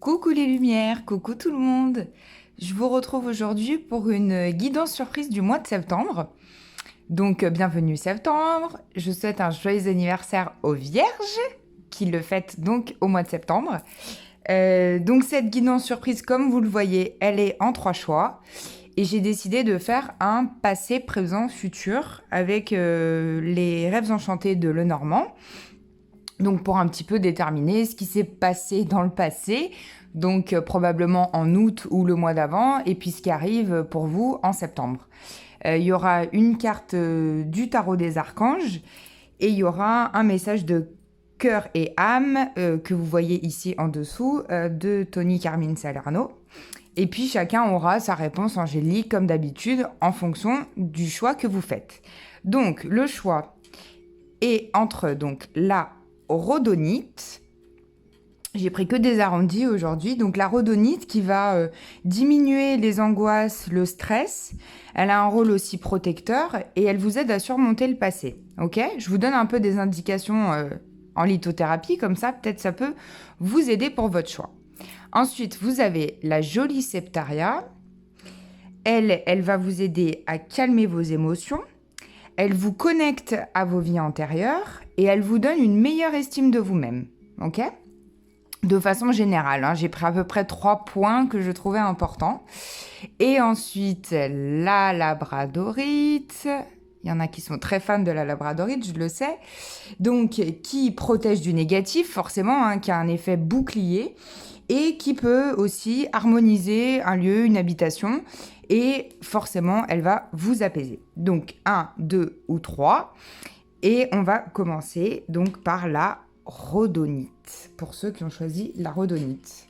Coucou les lumières, coucou tout le monde. Je vous retrouve aujourd'hui pour une guidance surprise du mois de septembre. Donc bienvenue septembre, je souhaite un joyeux anniversaire aux Vierges qui le fêtent donc au mois de septembre. Donc cette guidance surprise, comme vous le voyez, elle est en 3 choix. Et j'ai décidé de faire un passé, présent, futur avec les rêves enchantés de Lenormand. Donc pour un petit peu déterminer ce qui s'est passé dans le passé, donc probablement en août ou le mois d'avant, et puis ce qui arrive pour vous en septembre. Il y aura une carte du tarot des archanges, et il y aura un message de cœur et âme que vous voyez ici en dessous de Tony Carmine Salerno. Et puis chacun aura sa réponse angélique comme d'habitude en fonction du choix que vous faites. Donc le choix est entre donc la rhodonite. J'ai pris que des arrondis aujourd'hui. Donc la rhodonite qui va diminuer les angoisses, le stress. Elle a un rôle aussi protecteur et elle vous aide à surmonter le passé. Ok ? Je vous donne un peu des indications en lithothérapie, comme ça peut-être ça peut vous aider pour votre choix. Ensuite, vous avez la jolie septaria. Elle va vous aider à calmer vos émotions. Elle vous connecte à vos vies antérieures et elle vous donne une meilleure estime de vous-même. Ok ? De façon générale, j'ai pris à peu près 3 points que je trouvais importants. Et ensuite, la labradorite. Il y en a qui sont très fans de la labradorite, je le sais. Donc, qui protège du négatif, forcément, qui a un effet bouclier. Et qui peut aussi harmoniser un lieu, une habitation. Et forcément, elle va vous apaiser. Donc, 1, 2 ou 3. Et on va commencer donc par la rhodonite, pour ceux qui ont choisi la rhodonite.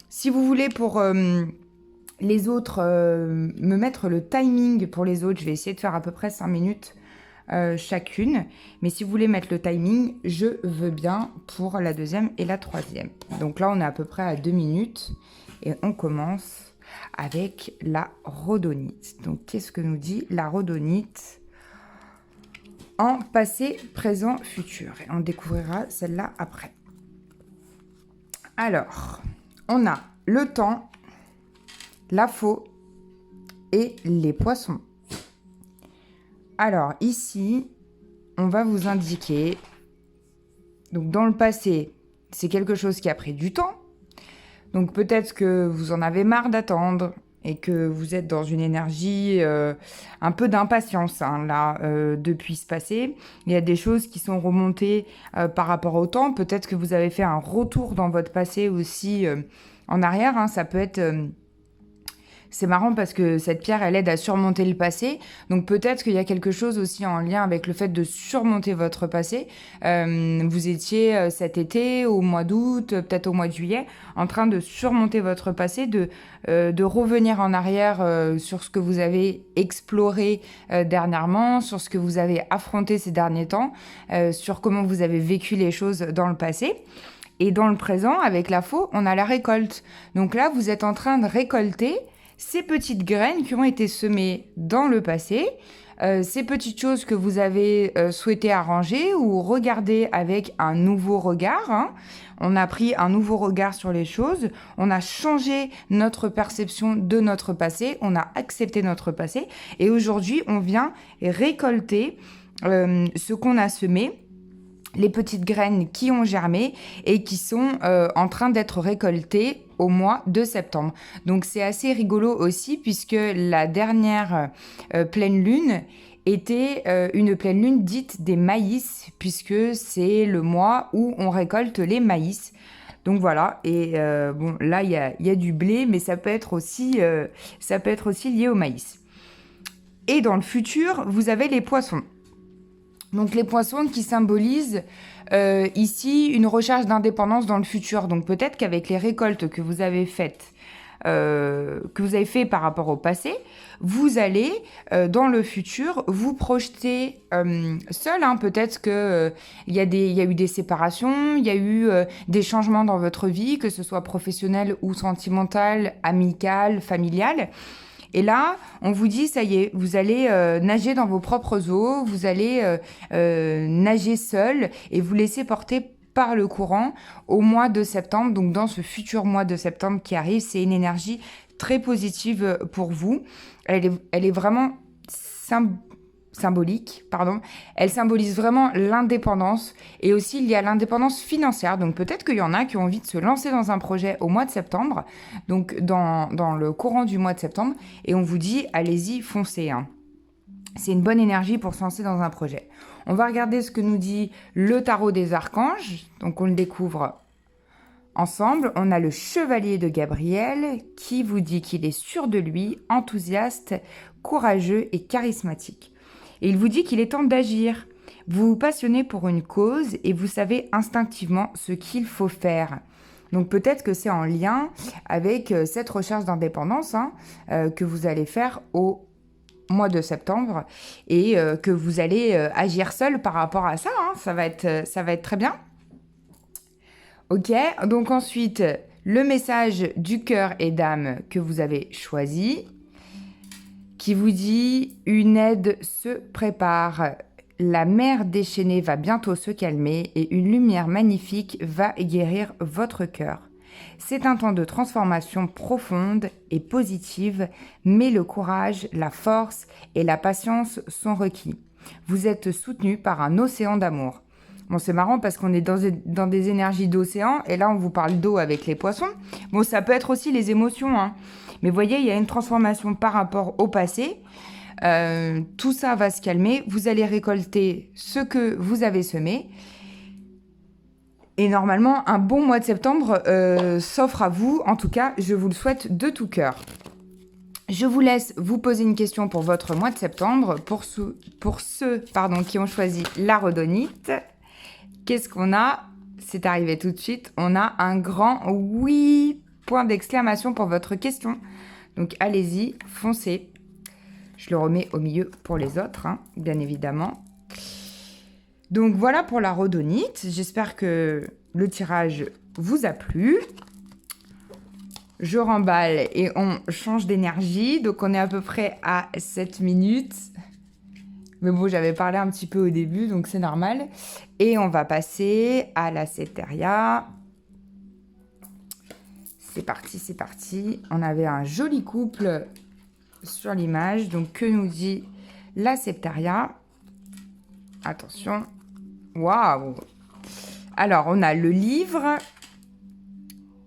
Si vous voulez pour les autres, me mettre le timing pour les autres, je vais essayer de faire à peu près 5 minutes chacune. Mais si vous voulez mettre le timing, je veux bien pour la deuxième et la troisième. Donc là, on est à peu près à 2 minutes et on commence avec la rhodonite. Donc, qu'est-ce que nous dit la rhodonite en passé, présent, futur? Et on découvrira celle-là après. Alors, on a le temps, la faux et les poissons. Alors, ici, on va vous indiquer, donc dans le passé, c'est quelque chose qui a pris du temps. Donc peut-être que vous en avez marre d'attendre et que vous êtes dans une énergie un peu d'impatience là depuis ce passé. Il y a des choses qui sont remontées par rapport au temps. Peut-être que vous avez fait un retour dans votre passé aussi en arrière. Ça peut être... C'est marrant parce que cette pierre, elle aide à surmonter le passé. Donc peut-être qu'il y a quelque chose aussi en lien avec le fait de surmonter votre passé. Vous étiez cet été, au mois d'août, peut-être au mois de juillet, en train de surmonter votre passé, de revenir en arrière sur ce que vous avez exploré dernièrement, sur ce que vous avez affronté ces derniers temps, sur comment vous avez vécu les choses dans le passé. Et dans le présent, avec la faux, on a la récolte. Donc là, vous êtes en train de récolter ces petites graines qui ont été semées dans le passé, ces petites choses que vous avez souhaité arranger ou regarder avec un nouveau regard. On a pris un nouveau regard sur les choses, on a changé notre perception de notre passé, on a accepté notre passé et aujourd'hui, on vient récolter ce qu'on a semé, les petites graines qui ont germé et qui sont en train d'être récoltées au mois de septembre. Donc c'est assez rigolo aussi puisque la dernière pleine lune était une pleine lune dite des maïs puisque c'est le mois où on récolte les maïs. Donc voilà, et bon là il y a du blé mais ça peut être aussi lié au maïs. Et dans le futur, vous avez les poissons. Donc les poissons qui symbolisent ici une recherche d'indépendance dans le futur. Donc peut-être qu'avec les récoltes que vous avez faites, par rapport au passé, vous allez dans le futur vous projeter seul. Peut-être qu'il y a eu des séparations, il y a eu des changements dans votre vie, que ce soit professionnel ou sentimental, amical, familial. Et là, on vous dit, ça y est, vous allez nager dans vos propres eaux, vous allez nager seul et vous laisser porter par le courant au mois de septembre. Donc dans ce futur mois de septembre qui arrive, c'est une énergie très positive pour vous. Elle est vraiment symbolique, pardon. Elle symbolise vraiment l'indépendance et aussi il y a l'indépendance financière. Donc peut-être qu'il y en a qui ont envie de se lancer dans un projet au mois de septembre, donc dans le courant du mois de septembre, et on vous dit allez-y, foncez. Hein. C'est une bonne énergie pour se lancer dans un projet. On va regarder ce que nous dit le tarot des archanges, donc on le découvre ensemble. On a le chevalier de Gabriel qui vous dit qu'il est sûr de lui, enthousiaste, courageux et charismatique. Et il vous dit qu'il est temps d'agir. Vous vous passionnez pour une cause et vous savez instinctivement ce qu'il faut faire. Donc peut-être que c'est en lien avec cette recherche d'indépendance que vous allez faire au mois de septembre et que vous allez agir seul par rapport à ça. Ça va être très bien. Ok, donc ensuite, le message du cœur et d'âme que vous avez choisi, qui vous dit « Une aide se prépare, la mer déchaînée va bientôt se calmer et une lumière magnifique va guérir votre cœur. C'est un temps de transformation profonde et positive, mais le courage, la force et la patience sont requis. Vous êtes soutenu par un océan d'amour. » Bon, c'est marrant parce qu'on est dans des énergies d'océan et là, on vous parle d'eau avec les poissons. Bon, ça peut être aussi les émotions, Mais vous voyez, il y a une transformation par rapport au passé. Tout ça va se calmer. Vous allez récolter ce que vous avez semé. Et normalement, un bon mois de septembre s'offre à vous. En tout cas, je vous le souhaite de tout cœur. Je vous laisse vous poser une question pour votre mois de septembre. Pour ceux qui ont choisi la rhodonite, qu'est-ce qu'on a ? C'est arrivé tout de suite. On a un grand oui, point d'exclamation pour votre question. Donc allez-y, foncez. Je le remets au milieu pour les autres, bien évidemment. Donc voilà pour la rhodonite. J'espère que le tirage vous a plu. Je remballe et on change d'énergie. Donc on est à peu près à 7 minutes. Mais bon, j'avais parlé un petit peu au début, donc c'est normal. Et on va passer à la Septeria. C'est parti, c'est parti. On avait un joli couple sur l'image. Donc, que nous dit la Septeria ? Attention. Waouh ! Alors, on a le livre,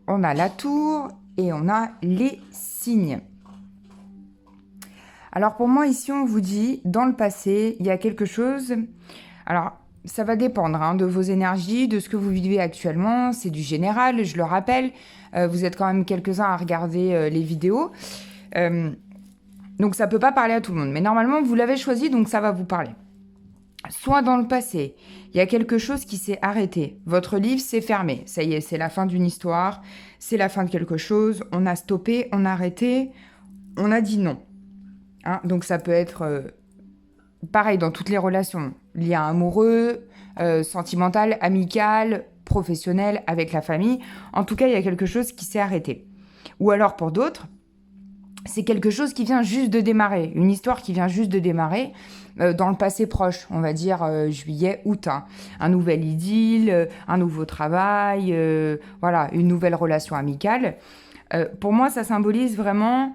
on a la tour et on a les signes. Alors pour moi, ici, on vous dit, dans le passé, il y a quelque chose... Alors, ça va dépendre de vos énergies, de ce que vous vivez actuellement. C'est du général, je le rappelle. Vous êtes quand même quelques-uns à regarder les vidéos. Donc, ça ne peut pas parler à tout le monde. Mais normalement, vous l'avez choisi, donc ça va vous parler. Soit dans le passé, il y a quelque chose qui s'est arrêté. Votre livre s'est fermé. Ça y est, c'est la fin d'une histoire. C'est la fin de quelque chose. On a stoppé, on a arrêté. On a dit non. Donc ça peut être pareil dans toutes les relations, lien amoureux, sentimental, amical, professionnel, avec la famille. En tout cas, il y a quelque chose qui s'est arrêté. Ou alors pour d'autres, c'est quelque chose qui vient juste de démarrer, une histoire qui vient juste de démarrer dans le passé proche, on va dire juillet, août. Un nouvel idylle, un nouveau travail, voilà, une nouvelle relation amicale. Pour moi, ça symbolise vraiment...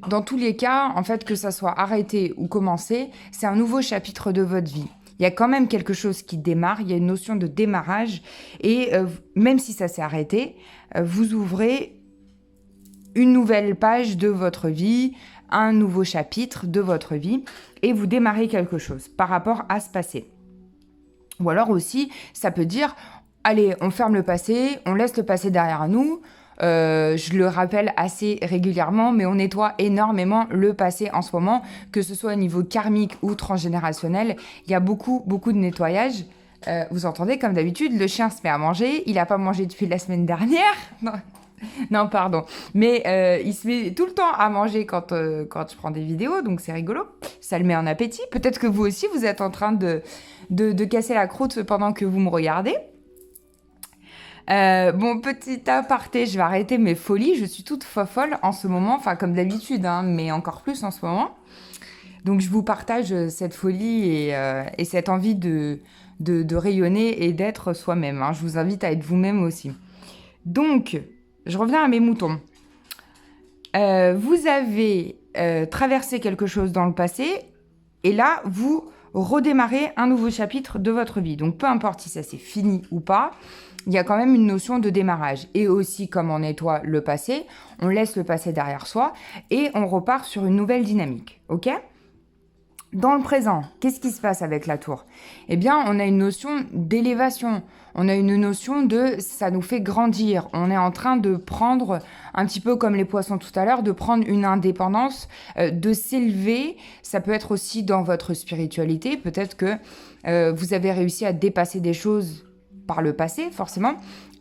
dans tous les cas, en fait, que ça soit arrêté ou commencé, c'est un nouveau chapitre de votre vie. Il y a quand même quelque chose qui démarre, il y a une notion de démarrage. Et même si ça s'est arrêté, vous ouvrez une nouvelle page de votre vie, un nouveau chapitre de votre vie, et vous démarrez quelque chose par rapport à ce passé. Ou alors aussi, ça peut dire, allez, on ferme le passé, on laisse le passé derrière nous. Je le rappelle assez régulièrement, mais on nettoie énormément le passé en ce moment, que ce soit au niveau karmique ou transgénérationnel. Il y a beaucoup de nettoyage. Vous entendez, comme d'habitude, le chien se met à manger. Il n'a pas mangé depuis la semaine dernière. Non, pardon. Mais il se met tout le temps à manger quand je prends des vidéos, donc c'est rigolo. Ça le met en appétit. Peut-être que vous aussi, vous êtes en train de casser la croûte pendant que vous me regardez. Bon, petit aparté, je vais arrêter mes folies. Je suis toute fofolle en ce moment, enfin comme d'habitude, mais encore plus en ce moment. Donc je vous partage cette folie et cette envie de de rayonner et d'être soi-même. Hein. Je vous invite à être vous-même aussi. Donc, je reviens à mes moutons. Vous avez traversé quelque chose dans le passé et là, vous redémarrez un nouveau chapitre de votre vie. Donc, peu importe si ça c'est fini ou pas, il y a quand même une notion de démarrage. Et aussi, comme on nettoie le passé, on laisse le passé derrière soi et on repart sur une nouvelle dynamique. Ok ? Dans le présent, qu'est-ce qui se passe avec la tour ? Eh bien, on a une notion d'élévation. On a une notion de ça nous fait grandir. On est en train de prendre, un petit peu comme les poissons tout à l'heure, de prendre une indépendance, de s'élever. Ça peut être aussi dans votre spiritualité. Peut-être que vous avez réussi à dépasser des choses par le passé, forcément.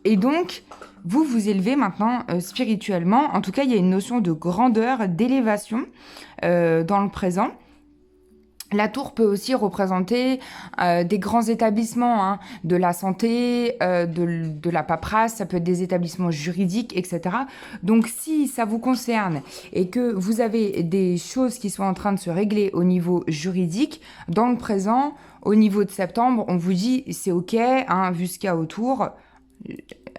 Et donc, vous vous élevez maintenant spirituellement. En tout cas, il y a une notion de grandeur, d'élévation dans le présent. La tour peut aussi représenter des grands établissements, hein, de la santé, de la paperasse, ça peut être des établissements juridiques, etc. Donc, si ça vous concerne et que vous avez des choses qui sont en train de se régler au niveau juridique, dans le présent, au niveau de septembre, on vous dit c'est OK, hein, vu ce qu'il y a autour.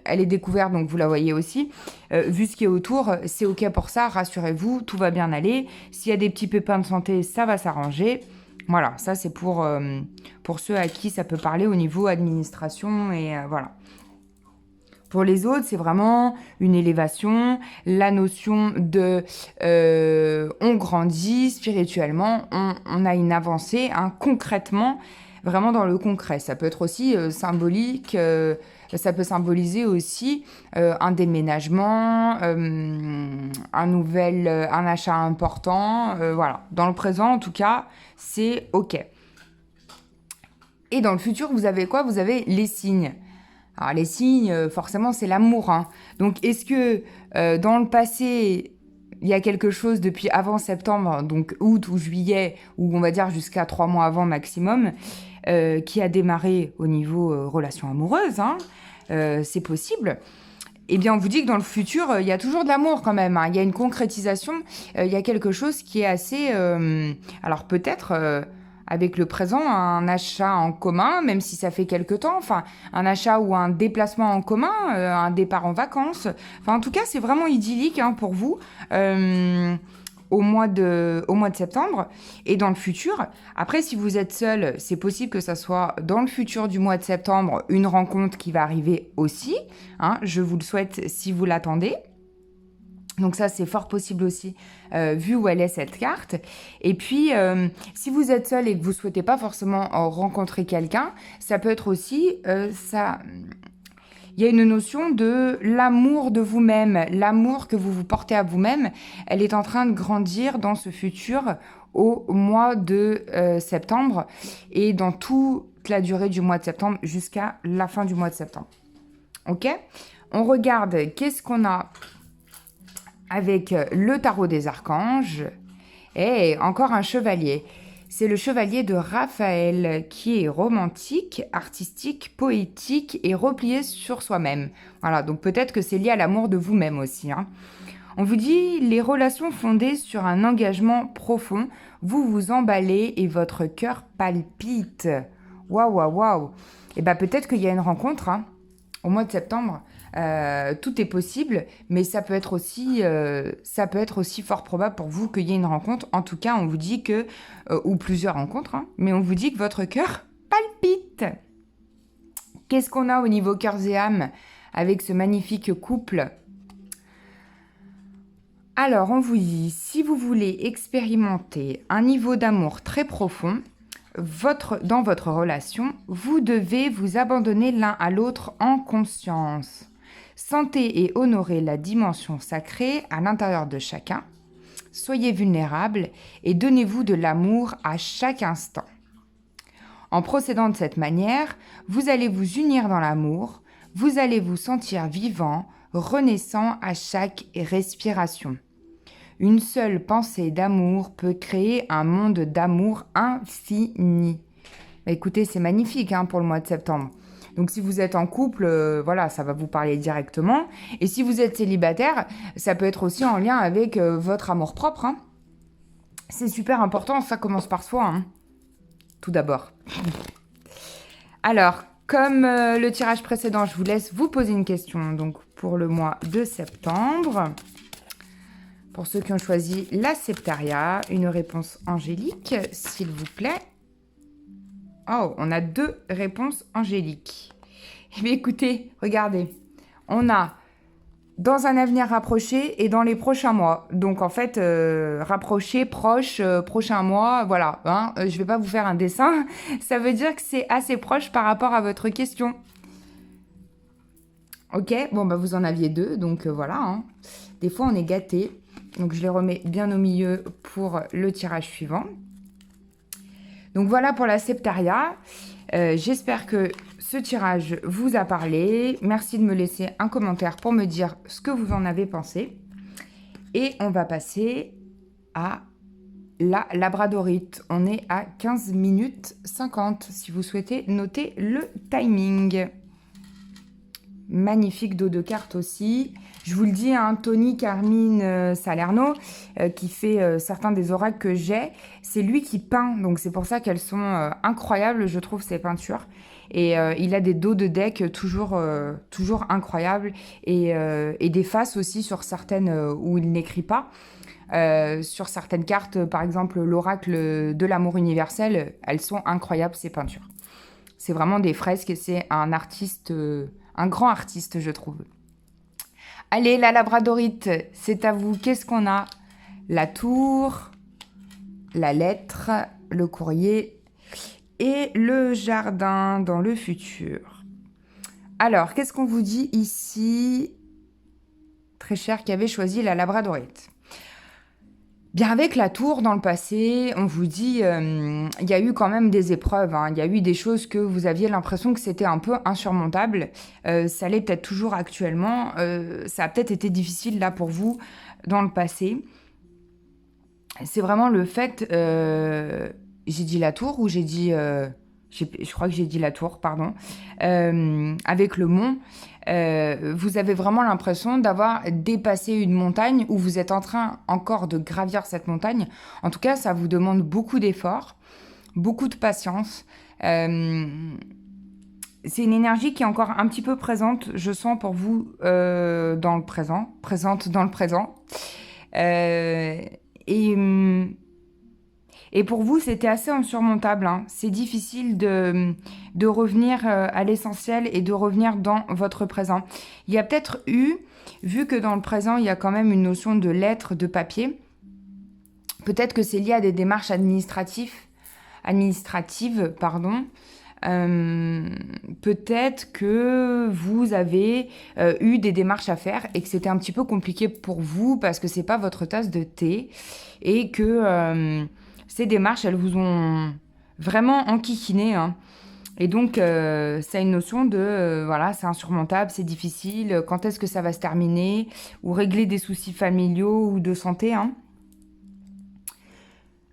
Elle est découverte, donc vous la voyez aussi. Vu ce qu'il y a autour, c'est OK pour ça, rassurez-vous, tout va bien aller. S'il y a des petits pépins de santé, ça va s'arranger. Voilà, ça c'est pour ceux à qui ça peut parler au niveau administration et voilà. Pour les autres, c'est vraiment une élévation, la notion de on grandit spirituellement, on a une avancée, hein, concrètement, vraiment dans le concret. Ça peut être aussi symbolique, ça peut symboliser aussi un déménagement, un achat important, voilà. Dans le présent, en tout cas, c'est OK. Et dans le futur, vous avez quoi ? Vous avez les signes. Alors, les signes, forcément, c'est l'amour. Hein. Donc, est-ce que dans le passé, il y a quelque chose depuis avant septembre, donc août ou juillet, ou on va dire jusqu'à 3 mois avant maximum, qui a démarré au niveau relation amoureuse, hein, c'est possible. Eh bien, on vous dit que dans le futur, il y a toujours de l'amour quand même. Hein. Il y a une concrétisation, il y a quelque chose qui est assez... alors peut-être... avec le présent, un achat en commun, même si ça fait quelque temps, enfin, un achat ou un déplacement en commun, un départ en vacances. Enfin, en tout cas, c'est vraiment idyllique hein, pour vous au mois de septembre et dans le futur. Après, si vous êtes seul, c'est possible que ça soit dans le futur du mois de septembre une rencontre qui va arriver aussi. Hein, je vous le souhaite si vous l'attendez. Donc ça, c'est fort possible aussi, vu où elle est cette carte. Et puis, si vous êtes seul et que vous ne souhaitez pas forcément rencontrer quelqu'un, ça peut être aussi, il y a une notion de l'amour de vous-même, l'amour que vous vous portez à vous-même. Elle est en train de grandir dans ce futur au mois de septembre et dans toute la durée du mois de septembre jusqu'à la fin du mois de septembre. OK ? On regarde qu'est-ce qu'on a avec le tarot des archanges et encore un chevalier. C'est le chevalier de Raphaël qui est romantique, artistique, poétique et replié sur soi-même. Voilà, donc peut-être que c'est lié à l'amour de vous-même aussi. Hein. On vous dit les relations fondées sur un engagement profond, vous vous emballez et votre cœur palpite. Waouh, waouh, waouh. Et bien peut-être qu'il y a une rencontre hein, au mois de septembre. Tout est possible, mais ça peut être aussi fort probable pour vous qu'il y ait une rencontre. En tout cas, on vous dit que, ou plusieurs rencontres, hein, mais on vous dit que votre cœur palpite. Qu'est-ce qu'on a au niveau cœurs et âmes avec ce magnifique couple ? Alors, on vous dit, si vous voulez expérimenter un niveau d'amour très profond, dans votre relation, vous devez vous abandonner l'un à l'autre en conscience. Sentez et honorez la dimension sacrée à l'intérieur de chacun. Soyez vulnérables et donnez-vous de l'amour à chaque instant. En procédant de cette manière, vous allez vous unir dans l'amour, vous allez vous sentir vivant, renaissant à chaque respiration. Une seule pensée d'amour peut créer un monde d'amour infini. Écoutez, c'est magnifique hein, pour le mois de septembre. Donc, si vous êtes en couple, voilà, ça va vous parler directement. Et si vous êtes célibataire, ça peut être aussi en lien avec votre amour-propre. Hein. C'est super important, ça commence par soi, hein, tout d'abord. Alors, comme le tirage précédent, je vous laisse vous poser une question donc pour le mois de septembre. Pour ceux qui ont choisi la Septaria, une réponse angélique, s'il vous plaît. Oh, on a 2 réponses angéliques. Eh bien, écoutez, regardez. On a dans un avenir rapproché et dans les prochains mois. Donc, en fait, rapproché, proche, prochain mois, voilà. Hein, je ne vais pas vous faire un dessin. Ça veut dire que c'est assez proche par rapport à votre question. Ok, bon, bah, vous en aviez 2, donc voilà. Hein. Des fois, on est gâtés. Donc, je les remets bien au milieu pour le tirage suivant. Donc, voilà pour la Septaria. J'espère que ce tirage vous a parlé. Merci de me laisser un commentaire pour me dire ce que vous en avez pensé. Et on va passer à la labradorite. On est à 15 minutes 50 si vous souhaitez noter le timing. Magnifique dos de cartes aussi. Je vous le dis, hein, Tony Carmine Salerno, qui fait certains des oracles que j'ai, c'est lui qui peint. Donc c'est pour ça qu'elles sont incroyables, je trouve, ces peintures. Et il a des dos de deck toujours incroyables. Et des faces aussi sur certaines où il n'écrit pas. Sur certaines cartes, par exemple l'oracle de l'amour universel, elles sont incroyables, ces peintures. C'est vraiment des fresques et c'est un artiste... un grand artiste, je trouve. Allez, la labradorite, c'est à vous. Qu'est-ce qu'on a? La tour, la lettre, le courrier et le jardin dans le futur. Alors, qu'est-ce qu'on vous dit ici? Très cher qui avait choisi la labradorite. Bien, avec la tour, dans le passé, on vous dit, il y a eu quand même des épreuves, hein. Il y a eu des choses que vous aviez l'impression que c'était un peu insurmontable. Ça l'est peut-être toujours actuellement. Ça a peut-être été difficile là pour vous dans le passé. C'est vraiment le fait... j'ai dit la tour ou j'ai dit... je crois que j'ai dit la tour, pardon. Avec le mont, vous avez vraiment l'impression d'avoir dépassé une montagne où vous êtes en train encore de gravir cette montagne. En tout cas, ça vous demande beaucoup d'efforts, beaucoup de patience. C'est une énergie qui est encore un petit peu présente, je sens pour vous dans le présent, présente dans le présent. Et pour vous, c'était assez insurmontable. Hein. C'est difficile de revenir à l'essentiel et de revenir dans votre présent. Il y a peut-être eu, vu que dans le présent, il y a quand même une notion de lettre, de papier, peut-être que c'est lié à des démarches administratives, peut-être que vous avez eu des démarches à faire et que c'était un petit peu compliqué pour vous parce que c'est pas votre tasse de thé et que... ces démarches, elles vous ont vraiment enquiquiné. Hein. Et donc, ça a une notion de, voilà, c'est insurmontable, c'est difficile, quand est-ce que ça va se terminer, ou régler des soucis familiaux ou de santé. Hein.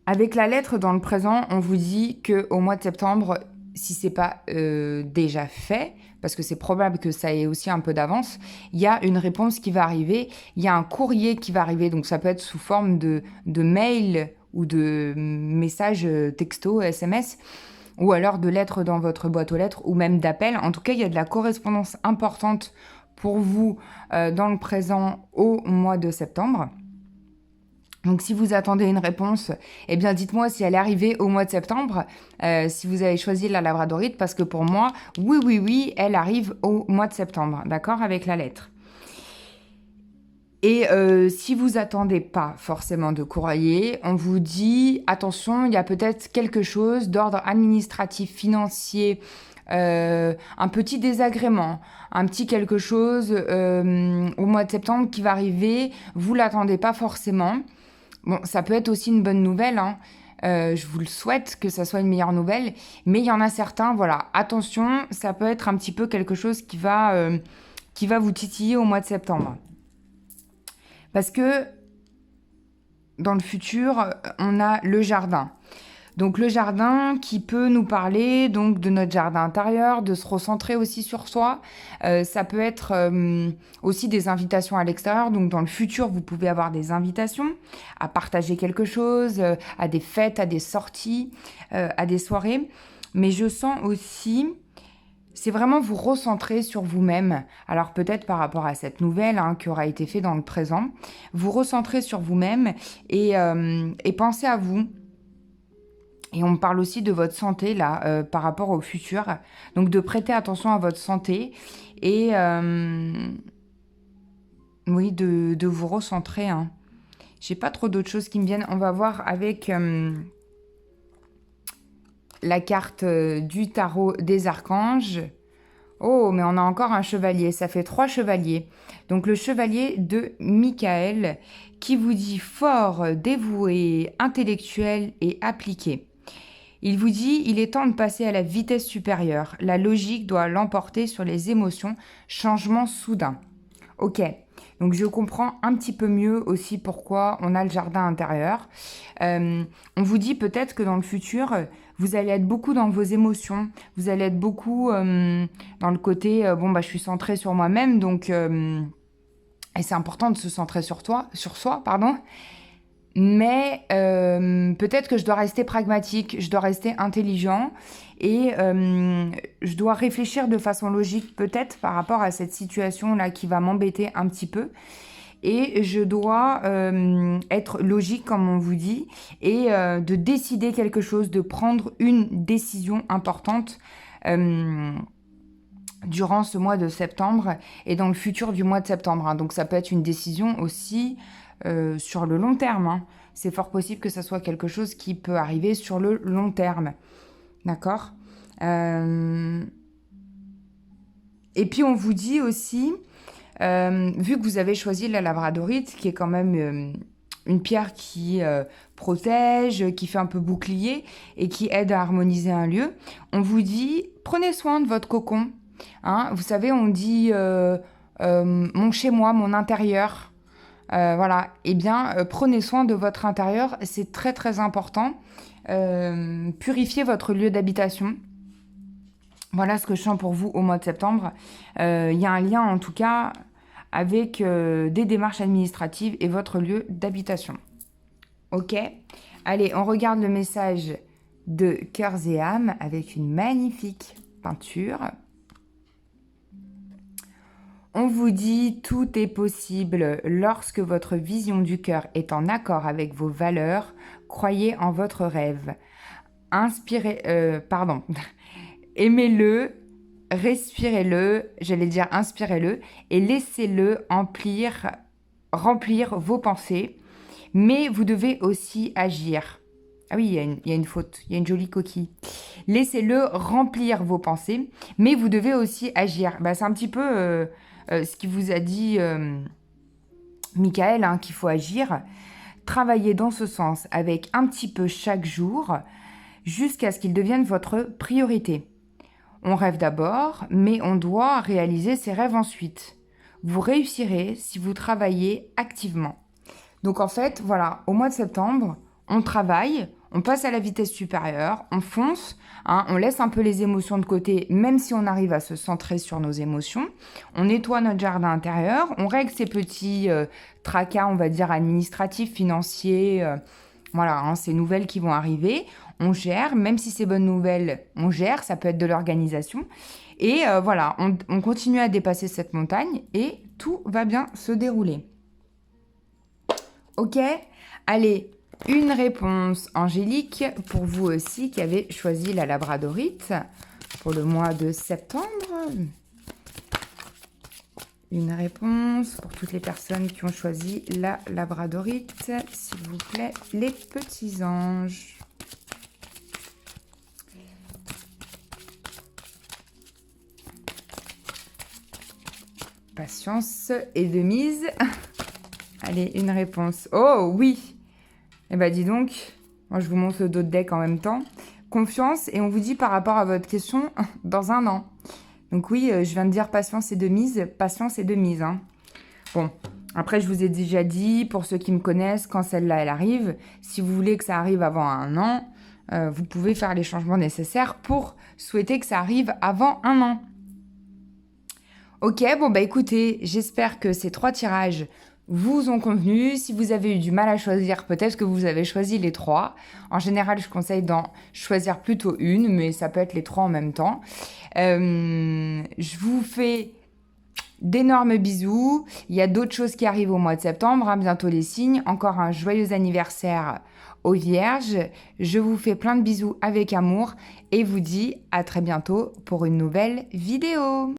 Avec la lettre dans le présent, on vous dit qu'au mois de septembre, si ce n'est pas déjà fait, parce que c'est probable que ça ait aussi un peu d'avance, il y a une réponse qui va arriver, il y a un courrier qui va arriver, donc ça peut être sous forme de mail ou de messages texto, SMS, ou alors de lettres dans votre boîte aux lettres, ou même d'appels. En tout cas, il y a de la correspondance importante pour vous dans le présent au mois de septembre. Donc, si vous attendez une réponse, eh bien, dites-moi si elle est arrivée au mois de septembre, si vous avez choisi la labradorite, parce que pour moi, oui, elle arrive au mois de septembre, d'accord, avec la lettre. Et si vous attendez pas forcément de courrier, on vous dit, attention, il y a peut-être quelque chose d'ordre administratif, financier, un petit désagrément, un petit quelque chose au mois de septembre qui va arriver, vous l'attendez pas forcément. Bon, ça peut être aussi une bonne nouvelle, hein. Je vous le souhaite que ça soit une meilleure nouvelle, mais il y en a certains, voilà, attention, ça peut être un petit peu quelque chose qui va vous titiller au mois de septembre. Parce que dans le futur, on a le jardin. Donc le jardin qui peut nous parler donc de notre jardin intérieur, de se recentrer aussi sur soi. Ça peut être aussi des invitations à l'extérieur. Donc dans le futur, vous pouvez avoir des invitations à partager quelque chose, à des fêtes, à des sorties, à des soirées. Mais je sens aussi c'est vraiment vous recentrer sur vous-même. Alors peut-être par rapport à cette nouvelle qui aura été faite dans le présent, vous recentrer sur vous-même et penser à vous. Et on parle aussi de votre santé, là, par rapport au futur. Donc, de prêter attention à votre santé et, oui, de vous recentrer. J'ai pas trop d'autres choses qui me viennent. On va voir avec la carte du tarot des archanges. Oh, mais on a encore un chevalier. Ça fait 3 chevaliers. Donc, le chevalier de Michael qui vous dit fort, dévoué, intellectuel et appliqué. Il vous dit, il est temps de passer à la vitesse supérieure. La logique doit l'emporter sur les émotions. Changement soudain. Ok, donc je comprends un petit peu mieux aussi pourquoi on a le jardin intérieur. On vous dit peut-être que dans le futur, vous allez être beaucoup dans vos émotions. Vous allez être beaucoup dans le côté, je suis centrée sur moi-même, donc... et c'est important de se centrer sur soi, pardon. Mais peut-être que je dois rester pragmatique, je dois rester intelligent et je dois réfléchir de façon logique peut-être par rapport à cette situation-là qui va m'embêter un petit peu. Et je dois être logique, comme on vous dit, et de décider quelque chose, de prendre une décision importante durant ce mois de septembre et dans le futur du mois de septembre. Donc ça peut être une décision aussi... sur le long terme. C'est fort possible que ça soit quelque chose qui peut arriver sur le long terme. D'accord ? Et puis, on vous dit aussi, vu que vous avez choisi la labradorite, qui est quand même une pierre qui protège, qui fait un peu bouclier et qui aide à harmoniser un lieu, on vous dit, prenez soin de votre cocon. Vous savez, on dit mon chez-moi, mon intérieur. Voilà, prenez soin de votre intérieur, c'est très très important. Purifiez votre lieu d'habitation. Voilà ce que je sens pour vous au mois de septembre. Il y a un lien en tout cas avec des démarches administratives et votre lieu d'habitation. Ok ? Allez, on regarde le message de Cœurs et âmes avec une magnifique peinture. On vous dit tout est possible lorsque votre vision du cœur est en accord avec vos valeurs. Croyez en votre rêve. Aimez-le, respirez-le, inspirez-le et laissez-le remplir vos pensées. Mais vous devez aussi agir. Ah oui, il y a une faute, il y a une jolie coquille. Laissez-le remplir vos pensées, mais vous devez aussi agir. C'est un petit peu... ce qui vous a dit Michael, qu'il faut agir, travaillez dans ce sens avec un petit peu chaque jour jusqu'à ce qu'il devienne votre priorité. On rêve d'abord, mais on doit réaliser ses rêves ensuite. Vous réussirez si vous travaillez activement. Donc en fait, voilà, au mois de septembre, on travaille, on passe à la vitesse supérieure, on fonce, on laisse un peu les émotions de côté, même si on arrive à se centrer sur nos émotions. On nettoie notre jardin intérieur, on règle ces petits tracas, on va dire, administratifs, financiers, ces nouvelles qui vont arriver. On gère, même si c'est bonnes nouvelles, on gère, ça peut être de l'organisation. Et on continue à dépasser cette montagne et tout va bien se dérouler. Ok ? Allez, une réponse angélique pour vous aussi qui avez choisi la labradorite pour le mois de septembre. Une réponse pour toutes les personnes qui ont choisi la labradorite, s'il vous plaît, les petits anges. Patience et de mise. Allez, une réponse. Oh oui. Eh bien, dis donc, moi je vous montre le dos de deck en même temps. Confiance, et on vous dit par rapport à votre question, dans un an. Donc oui, je viens de dire patience et de mise. Patience et de mise. Bon, après je vous ai déjà dit, pour ceux qui me connaissent, quand celle-là elle arrive, si vous voulez que ça arrive avant un an, vous pouvez faire les changements nécessaires pour souhaiter que ça arrive avant un an. Ok, bon bah écoutez, j'espère que ces 3 tirages vous ont convenu. Si vous avez eu du mal à choisir, peut-être que vous avez choisi les 3. En général, je conseille d'en choisir plutôt une, mais ça peut être les 3 en même temps. Je vous fais d'énormes bisous. Il y a d'autres choses qui arrivent au mois de septembre, hein, bientôt les signes. Encore un joyeux anniversaire aux Vierges. Je vous fais plein de bisous avec amour et vous dis à très bientôt pour une nouvelle vidéo.